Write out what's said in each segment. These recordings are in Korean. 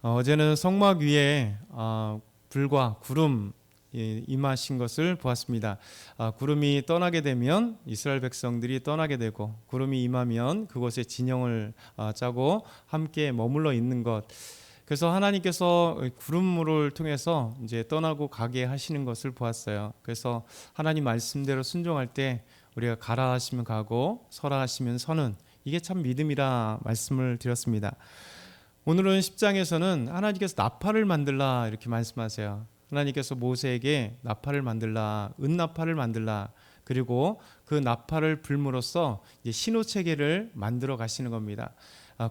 어제는 성막 위에 불과 구름 임하신 것을 보았습니다. 구름이 떠나게 되면 이스라엘 백성들이 떠나게 되고, 구름이 임하면 그곳에 진영을 짜고 함께 머물러 있는 것. 그래서 하나님께서 구름을 통해서 이제 떠나고 가게 하시는 것을 보았어요. 그래서 하나님 말씀대로 순종할 때 우리가 가라 하시면 가고 서라 하시면 서는, 이게 참 믿음이라 말씀을 드렸습니다. 오늘은 10장에서는 하나님께서 나팔을 만들라 이렇게 말씀하세요. 하나님께서 모세에게 나팔을 만들라, 은나팔을 만들라, 그리고 그 나팔을 불므로써 신호체계를 만들어 가시는 겁니다.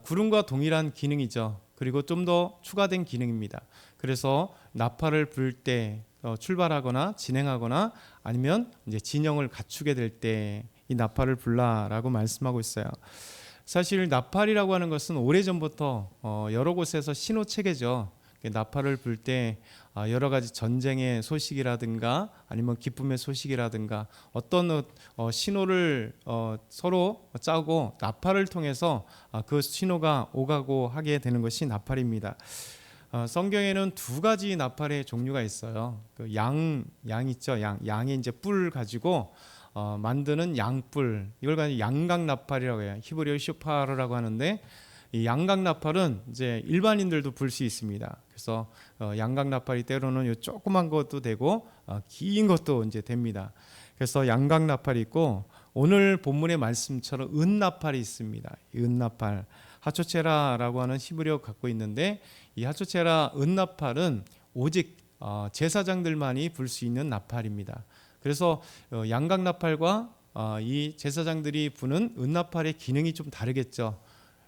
구름과 동일한 기능이죠. 그리고 좀 더 추가된 기능입니다. 그래서 나팔을 불 때 출발하거나 진행하거나 아니면 이제 진영을 갖추게 될 때 이 나팔을 불라라고 말씀하고 있어요. 사실 나팔이라고 하는 것은 오래전부터 여러 곳에서 신호 체계죠. 나팔을 불 때 여러 가지 전쟁의 소식이라든가 아니면 기쁨의 소식이라든가 어떤 신호를 서로 짜고 나팔을 통해서 그 신호가 오가고 하게 되는 것이 나팔입니다. 성경에는 두 가지 나팔의 종류가 있어요. 그 양 있죠. 양의 이제 뿔 가지고 만드는 양뿔, 이걸 가지고 양각 나팔이라고 해요. 히브리어 쇼파르라고 하는데, 이 양각 나팔은 이제 일반인들도 불 수 있습니다. 그래서 양각 나팔이 때로는 요 조그만 것도 되고 긴 것도 이제 됩니다. 그래서 양각 나팔이 있고, 오늘 본문의 말씀처럼 은나팔이 있습니다. 은나팔, 하초체라라고 하는 히브리어 갖고 있는데, 이 하초체라 은나팔은 오직 제사장들만이 불 수 있는 나팔입니다. 그래서 양각 나팔과 이 제사장들이 부는 은나팔의 기능이 좀 다르겠죠.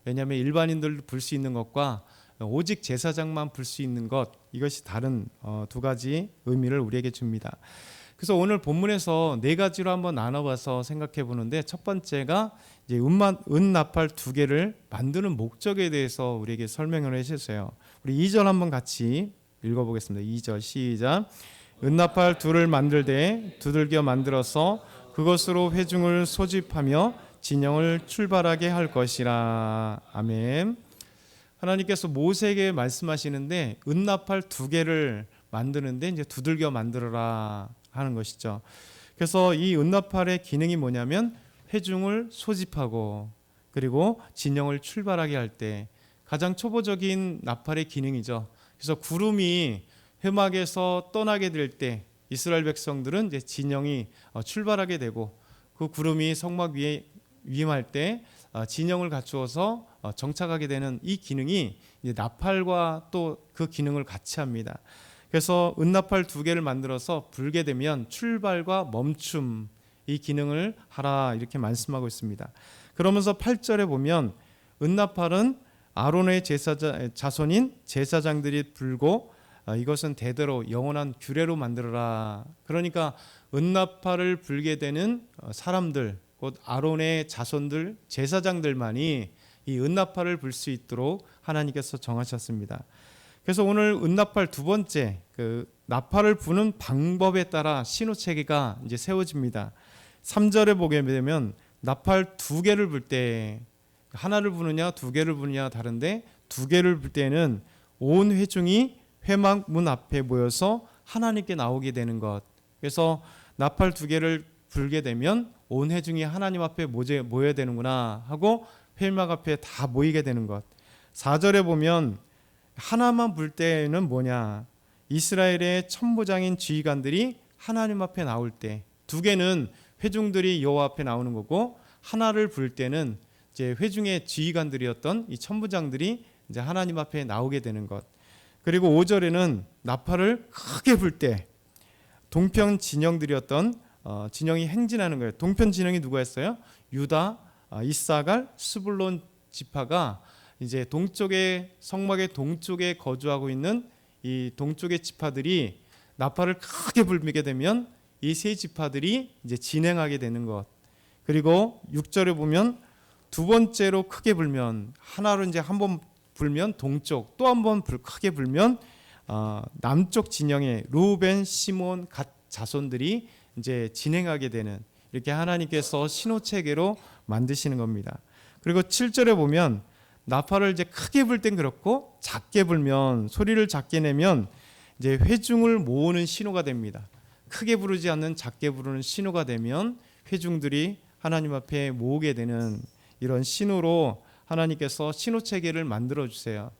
왜냐하면 일반인들도 불 수 있는 것과 오직 제사장만 불 수 있는 것, 이것이 다른 두 가지 의미를 우리에게 줍니다. 그래서 오늘 본문에서 네 가지로 한번 나눠봐서 생각해 보는데, 첫 번째가 이제 은나팔 두 개를 만드는 목적에 대해서 우리에게 설명을 해주세요. 우리 2절 한번 같이 읽어보겠습니다. 2절 시작. 은나팔 둘을 만들되 두들겨 만들어서 그것으로 회중을 소집하며 진영을 출발하게 할 것이라. 아멘. 하나님께서 모세에게 말씀하시는데 은나팔 두 개를 만드는데 이제 두들겨 만들어라 하는 것이죠. 그래서 이 은나팔의 기능이 뭐냐면 회중을 소집하고 그리고 진영을 출발하게 할 때 가장 초보적인 나팔의 기능이죠. 그래서 구름이 회막에서 떠나게 될 때 이스라엘 백성들은 이제 진영이 출발하게 되고, 그 구름이 성막 위에 위임할 때 진영을 갖추어서 정착하게 되는 이 기능이 이제 나팔과 또 그 기능을 같이 합니다. 그래서 은나팔 두 개를 만들어서 불게 되면 출발과 멈춤, 이 기능을 하라 이렇게 말씀하고 있습니다. 그러면서 8절에 보면 은나팔은 아론의 자손인 제사장들이 불고 이것은 대대로 영원한 규례로 만들어라. 그러니까 은나팔을 불게 되는 사람들, 곧 아론의 자손들, 제사장들만이 이 은나팔을 불 수 있도록 하나님께서 정하셨습니다. 그래서 오늘 은나팔 두 번째, 그 나팔을 부는 방법에 따라 신호 체계가 이제 세워집니다. 3절에 보게 되면 나팔 두 개를 불 때, 하나를 부느냐 두 개를 부느냐 다른데, 두 개를 불 때는 온 회중이 회막 문 앞에 모여서 하나님께 나오게 되는 것. 그래서 나팔 두 개를 불게 되면 온 회중이 하나님 앞에 모여야 되는구나 하고 회막 앞에 다 모이게 되는 것. 4절에 보면 하나만 불 때는 뭐냐, 이스라엘의 천부장인 지휘관들이 하나님 앞에 나올 때, 두 개는 회중들이 여호와 앞에 나오는 거고, 하나를 불 때는 이제 회중의 지휘관들이었던 이 천부장들이 이제 하나님 앞에 나오게 되는 것. 그리고 5절에는 나팔을 크게 불 때 동편 진영들이었던 진영이 행진하는 거예요. 동편 진영이 누구였어요? 유다, 이사갈, 스불론 지파가 이제 동쪽의 성막의 동쪽에 거주하고 있는 이 동쪽의 지파들이 나팔을 크게 불게 되면 이 세 지파들이 이제 진행하게 되는 것. 그리고 6절에 보면 두 번째로 크게 불면, 하나로 이제 한 번 불면 동쪽, 또 한 번 크게 불면 남쪽 진영의 루벤, 시몬, 갓 자손들이 이제 진행하게 되는, 이렇게 하나님께서 신호 체계로 만드시는 겁니다. 그리고 7절에 보면 나팔을 이제 크게 불 땐 그렇고 작게 불면, 소리를 작게 내면 이제 회중을 모으는 신호가 됩니다. 크게 부르지 않는 작게 부르는 신호가 되면 회중들이 하나님 앞에 모으게 되는 이런 신호로 하나님께서 신호 체계를 만들어 주세요.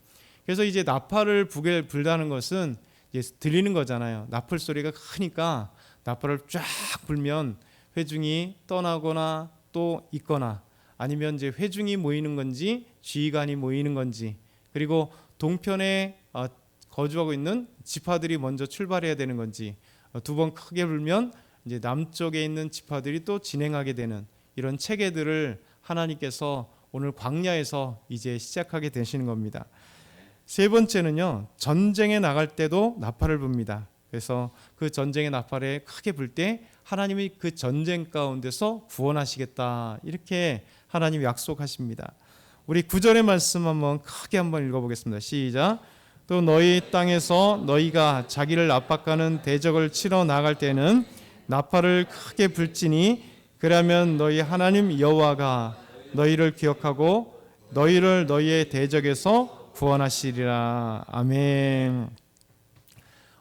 그래서 이제 나팔을 불다는 것은 이제 들리는 거잖아요. 나팔 소리가 크니까 나팔을 쫙 불면 회중이 떠나거나 또 있거나, 아니면 이제 회중이 모이는 건지 지휘관이 모이는 건지, 그리고 동편에 거주하고 있는 지파들이 먼저 출발해야 되는 건지, 두 번 크게 불면 이제 남쪽에 있는 지파들이 또 진행하게 되는 이런 체계들을 하나님께서 오늘 광야에서 이제 시작하게 되시는 겁니다. 세 번째는요, 전쟁에 나갈 때도 나팔을 붑니다. 그래서 그 전쟁의 나팔에 크게 불 때 하나님이 그 전쟁 가운데서 구원하시겠다, 이렇게 하나님이 약속하십니다. 우리 9절의 말씀 크게 한번 읽어보겠습니다. 시작. 또 너희 땅에서 너희가 자기를 압박하는 대적을 치러 나갈 때는 나팔을 크게 불지니 그러면 너희 하나님 여호와가 너희를 기억하고 너희를 너희의 대적에서 구원하시리라. 아멘.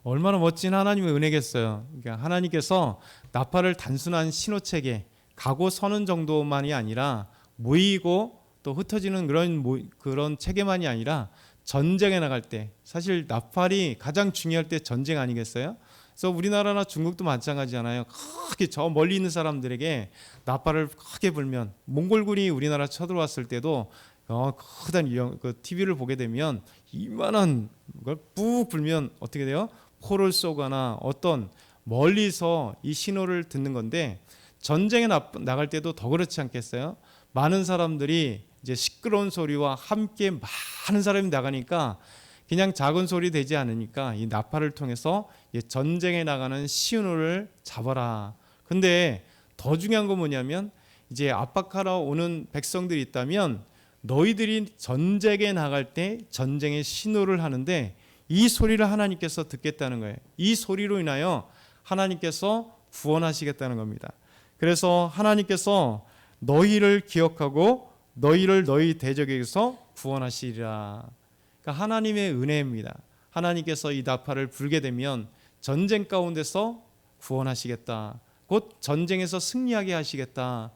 얼마나 멋진 하나님의 은혜겠어요. 그러니까 하나님께서 나팔을 단순한 신호체계, 가고 서는 정도만이 아니라 모이고 또 흩어지는 그런 체계만이 아니라 전쟁에 나갈 때, 사실 나팔이 가장 중요할 때 전쟁 아니겠어요? 그래서 우리나라나 중국도 마찬가지잖아요. 크게 저 멀리 있는 사람들에게 나팔을 크게 불면, 몽골군이 우리나라 쳐들어왔을 때도 크단 TV를 보게 되면 이만한 걸 푹 불면 어떻게 돼요? 포를 쏘거나 어떤 멀리서 이 신호를 듣는 건데, 전쟁에 나갈 때도 더 그렇지 않겠어요? 많은 사람들이 이제 시끄러운 소리와 함께 많은 사람이 나가니까 그냥 작은 소리 되지 않으니까 이 나팔을 통해서 전쟁에 나가는 신호를 잡아라. 근데 더 중요한 건 뭐냐면, 이제 압박하러 오는 백성들이 있다면 너희들이 전쟁에 나갈 때 전쟁의 신호를 하는데 이 소리를 하나님께서 듣겠다는 거예요. 이 소리로 인하여 하나님께서 구원하시겠다는 겁니다. 그래서 하나님께서 너희를 기억하고 너희를 너희 대적에게서 구원하시리라. 그러니까 하나님의 은혜입니다. 하나님께서 이 나팔을 불게 되면 전쟁 가운데서 구원하시겠다. 곧 전쟁에서 승리하게 하시겠다.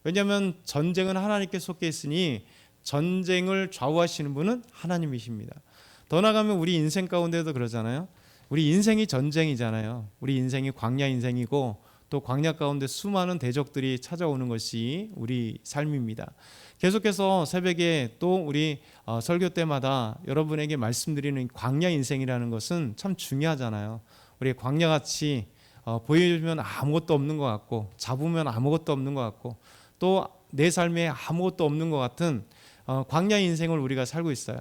왜냐하면 전쟁은 하나님께 속해 있으니 전쟁을 좌우하시는 분은 하나님이십니다. 더 나아가면 우리 인생 가운데도 그러잖아요. 우리 인생이 전쟁이잖아요. 우리 인생이 광야 인생이고 또 광야 가운데 수많은 대적들이 찾아오는 것이 우리 삶입니다. 계속해서 새벽에 또 우리 설교 때마다 여러분에게 말씀드리는 광야 인생이라는 것은 참 중요하잖아요. 우리 광야같이 보여주면 아무것도 없는 것 같고 잡으면 아무것도 없는 것 같고 또 내 삶에 아무것도 없는 것 같은 광야 인생을 우리가 살고 있어요.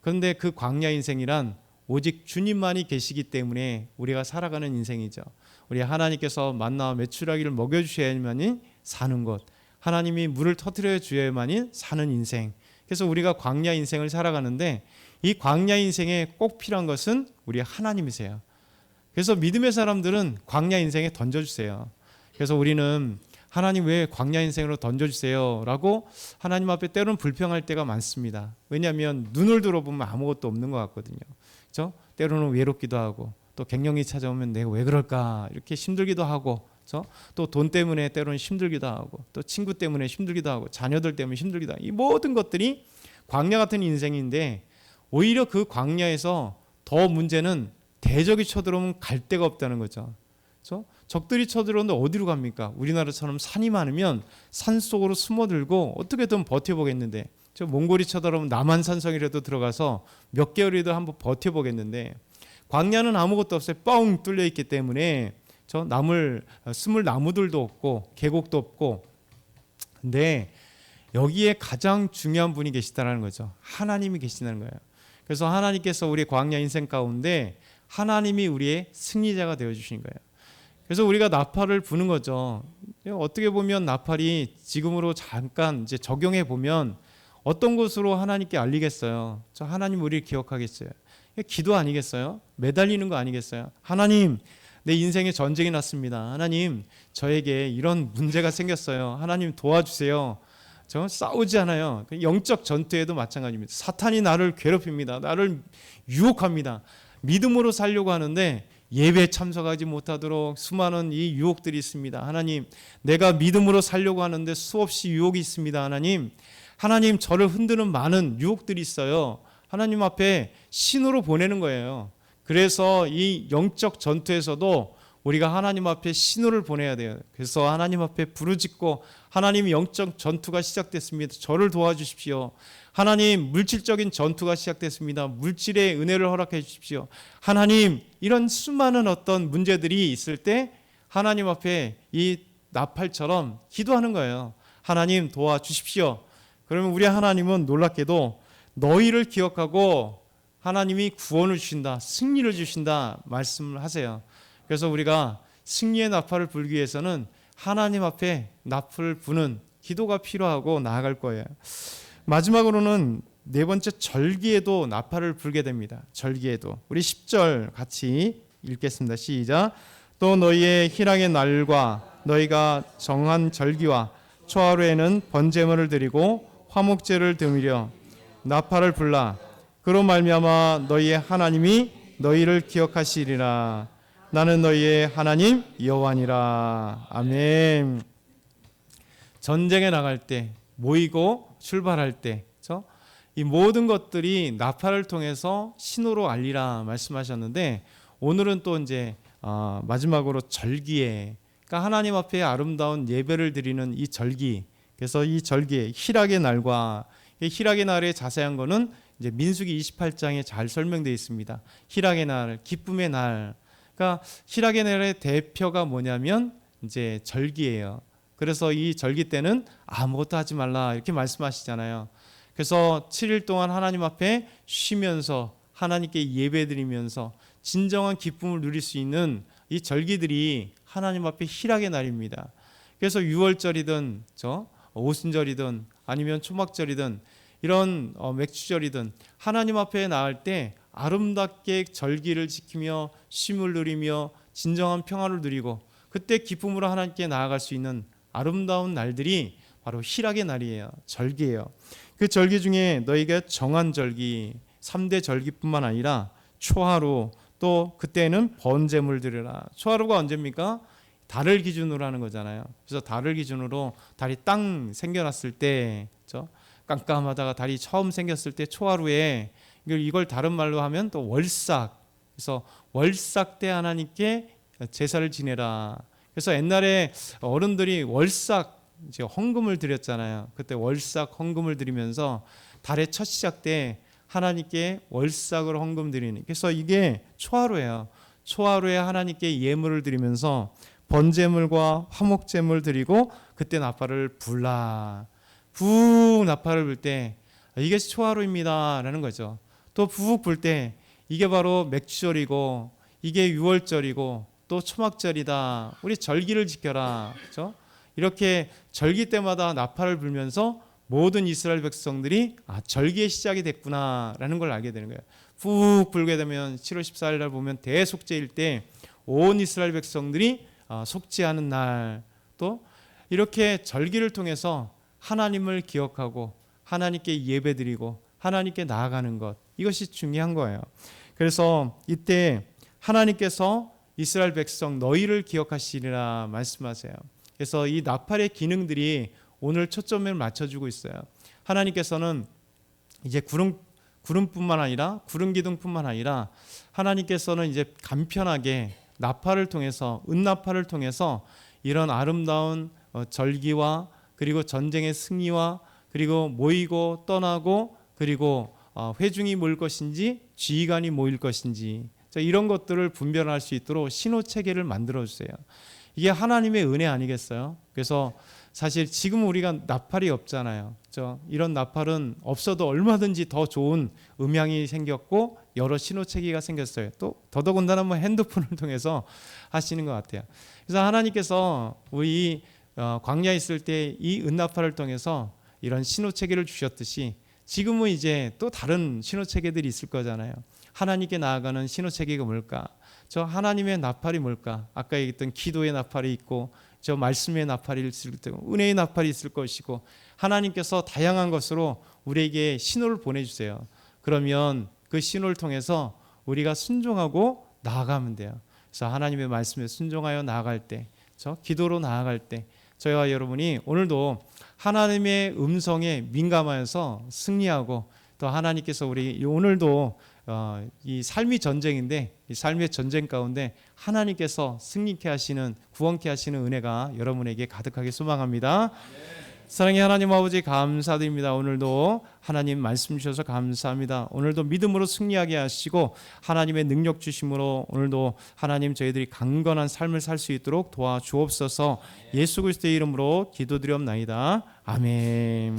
그런데 그 광야 인생이란 오직 주님만이 계시기 때문에 우리가 살아가는 인생이죠. 우리 하나님께서 만나와 메추라기를 먹여주셔야만이 사는 것, 하나님이 물을 터뜨려 주셔야만이 사는 인생. 그래서 우리가 광야 인생을 살아가는데 이 광야 인생에 꼭 필요한 것은 우리 하나님이세요. 그래서 믿음의 사람들은 광야 인생에 던져주세요. 그래서 우리는 하나님 왜 광야 인생으로 던져주세요 라고 하나님 앞에 때로는 불평할 때가 많습니다. 왜냐하면 눈을 들어보면 아무것도 없는 것 같거든요. 그렇죠? 때로는 외롭기도 하고 또 갱년기 찾아오면 내가 왜 그럴까 이렇게 힘들기도 하고, 그렇죠? 또 돈 때문에 때로는 힘들기도 하고 또 친구 때문에 힘들기도 하고 자녀들 때문에 힘들기도 하고, 이 모든 것들이 광야 같은 인생인데 오히려 그 광야에서 더 문제는 대적이 쳐들어오면 갈 데가 없다는 거죠. 그렇죠? 적들이 쳐들어오는데 어디로 갑니까? 우리나라처럼 산이 많으면 산 속으로 숨어들고 어떻게든 버텨보겠는데, 저 몽골이 쳐들어오면 남한산성이라도 들어가서 몇 개월이라도 한번 버텨보겠는데, 광야는 아무것도 없어요. 뻥 뚫려 있기 때문에 저 숨을 나무들도 없고 계곡도 없고. 근데 여기에 가장 중요한 분이 계시다는 거죠. 하나님이 계시다는 거예요. 그래서 하나님께서 우리 광야 인생 가운데 하나님이 우리의 승리자가 되어주신 거예요. 그래서 우리가 나팔을 부는 거죠. 어떻게 보면 나팔이 지금으로 잠깐 이제 적용해 보면 어떤 것으로 하나님께 알리겠어요? 저 하나님 우리를 기억하겠어요? 기도 아니겠어요? 매달리는 거 아니겠어요? 하나님, 내 인생에 전쟁이 났습니다. 하나님, 저에게 이런 문제가 생겼어요. 하나님 도와주세요. 저 싸우지 않아요. 영적 전투에도 마찬가지입니다. 사탄이 나를 괴롭힙니다. 나를 유혹합니다. 믿음으로 살려고 하는데 예배에 참석하지 못하도록 수많은 이 유혹들이 있습니다. 하나님, 내가 믿음으로 살려고 하는데 수없이 유혹이 있습니다. 하나님, 저를 흔드는 많은 유혹들이 있어요. 하나님 앞에 신호로 보내는 거예요. 그래서 이 영적 전투에서도 우리가 하나님 앞에 신호를 보내야 돼요. 그래서 하나님 앞에 부르짖고, 하나님, 영적 전투가 시작됐습니다. 저를 도와주십시오. 하나님, 물질적인 전투가 시작됐습니다. 물질의 은혜를 허락해 주십시오. 하나님, 이런 수많은 어떤 문제들이 있을 때 하나님 앞에 이 나팔처럼 기도하는 거예요. 하나님, 도와주십시오. 그러면 우리 하나님은 놀랍게도 너희를 기억하고 하나님이 구원을 주신다, 승리를 주신다 말씀을 하세요. 그래서 우리가 승리의 나팔을 불기 위해서는 하나님 앞에 나팔을 부는 기도가 필요하고 나아갈 거예요. 마지막으로는 네 번째, 절기에도 나팔을 불게 됩니다. 절기에도. 우리 10절 같이 읽겠습니다. 시작. 또 너희의 희락의 날과 너희가 정한 절기와 초하루에는 번제물을 드리고 화목제를 드리려 나팔을 불라. 그로 말미암아 너희의 하나님이 너희를 기억하시리라. 나는 너희의 하나님 여호와니라. 아멘. 전쟁에 나갈 때, 모이고 출발할 때, 이 모든 것들이 나팔을 통해서 신호로 알리라 말씀하셨는데, 오늘은 또 이제 마지막으로 절기에, 그러니까 하나님 앞에 아름다운 예배를 드리는 이 절기. 그래서 이 절기에 희락의 날과, 희락의 날의 자세한 거는 이제 민수기 28장에 잘 설명되어 있습니다. 희락의 날, 기쁨의 날. 그러니까 희락의 날의 대표가 뭐냐면 이제 절기예요. 그래서 이 절기 때는 아무것도 하지 말라 이렇게 말씀하시잖아요. 그래서 7일 동안 하나님 앞에 쉬면서 하나님께 예배드리면서 진정한 기쁨을 누릴 수 있는 이 절기들이 하나님 앞에 희락의 날입니다. 그래서 유월절이든 오순절이든 아니면 초막절이든 이런 맥주절이든 하나님 앞에 나갈 때 아름답게 절기를 지키며 쉼을 누리며 진정한 평화를 누리고 그때 기쁨으로 하나님께 나아갈 수 있는 아름다운 날들이 바로 희락의 날이에요. 절기예요. 그 절기 중에 너희가 정한 절기, 3대 절기뿐만 아니라 초하루, 또 그때는 번제물 드리라. 초하루가 언제입니까? 달을 기준으로 하는 거잖아요. 그래서 달을 기준으로 달이 땅 생겨났을 때, 깜깜하다가 달이 처음 생겼을 때 초하루에, 이걸 다른 말로 하면 또 월삭. 그래서 월삭 때 하나님께 제사를 지내라. 그래서 옛날에 어른들이 월삭 이제 헌금을 드렸잖아요. 그때 월삭 헌금을 드리면서 달의 첫 시작 때 하나님께 월삭을 헌금 드리는. 그래서 이게 초하루예요. 초하루에 하나님께 예물을 드리면서 번제물과 화목제물 드리고 그때 나팔을 불라. 부 나팔을 불 때 이게 초하루입니다라는 거죠. 또 부 불 때 이게 바로 맥주절이고 이게 유월절이고 또 초막절이다. 우리 절기를 지켜라. 그렇죠? 이렇게 절기 때마다 나팔을 불면서 모든 이스라엘 백성들이 절기의 시작이 됐구나라는 걸 알게 되는 거예요. 푹 불게 되면 7월 14일 날 보면 대속죄일 때 온 이스라엘 백성들이 속죄하는 날, 또 이렇게 절기를 통해서 하나님을 기억하고 하나님께 예배드리고 하나님께 나아가는 것, 이것이 중요한 거예요. 그래서 이때 하나님께서 이스라엘 백성 너희를 기억하시리라 말씀하세요. 그래서 이 나팔의 기능들이 오늘 초점을 맞춰주고 있어요. 하나님께서는 이제 구름뿐만 아니라 구름 기둥뿐만 아니라 하나님께서는 이제 간편하게 나팔을 통해서, 은나팔을 통해서 이런 아름다운 절기와 그리고 전쟁의 승리와 그리고 모이고 떠나고 그리고 회중이 모일 것인지 지휘관이 모일 것인지 이런 것들을 분별할 수 있도록 신호 체계를 만들어 주세요. 이게 하나님의 은혜 아니겠어요? 그래서 사실 지금 우리가 나팔이 없잖아요. 그렇죠? 이런 나팔은 없어도 얼마든지 더 좋은 음향이 생겼고 여러 신호 체계가 생겼어요. 또 더더군다나 핸드폰을 통해서 하시는 것 같아요. 그래서 하나님께서 우리 광야에 있을 때 이 은나팔을 통해서 이런 신호 체계를 주셨듯이 지금은 이제 또 다른 신호 체계들이 있을 거잖아요. 하나님께 나아가는 신호 체계가 뭘까? 저 하나님의 나팔이 뭘까? 아까 얘기했던 기도의 나팔이 있고 저 말씀의 나팔이 있을 테고 은혜의 나팔이 있을 것이고 하나님께서 다양한 것으로 우리에게 신호를 보내주세요. 그러면 그 신호를 통해서 우리가 순종하고 나아가면 돼요. 그래서 하나님의 말씀에 순종하여 나아갈 때, 저 기도로 나아갈 때 저희와 여러분이 오늘도 하나님의 음성에 민감하여서 승리하고 또 하나님께서 우리 오늘도 이 삶이 전쟁인데 이 삶의 전쟁 가운데 하나님께서 승리케 하시는 구원케 하시는 은혜가 여러분에게 가득하게 소망합니다. 사랑의 하나님 아버지 감사드립니다. 오늘도 하나님 말씀 주셔서 감사합니다. 오늘도 믿음으로 승리하게 하시고 하나님의 능력 주심으로 오늘도 하나님 저희들이 강건한 삶을 살 수 있도록 도와주옵소서. 예수 그리스도의 이름으로 기도드리옵나이다. 아멘.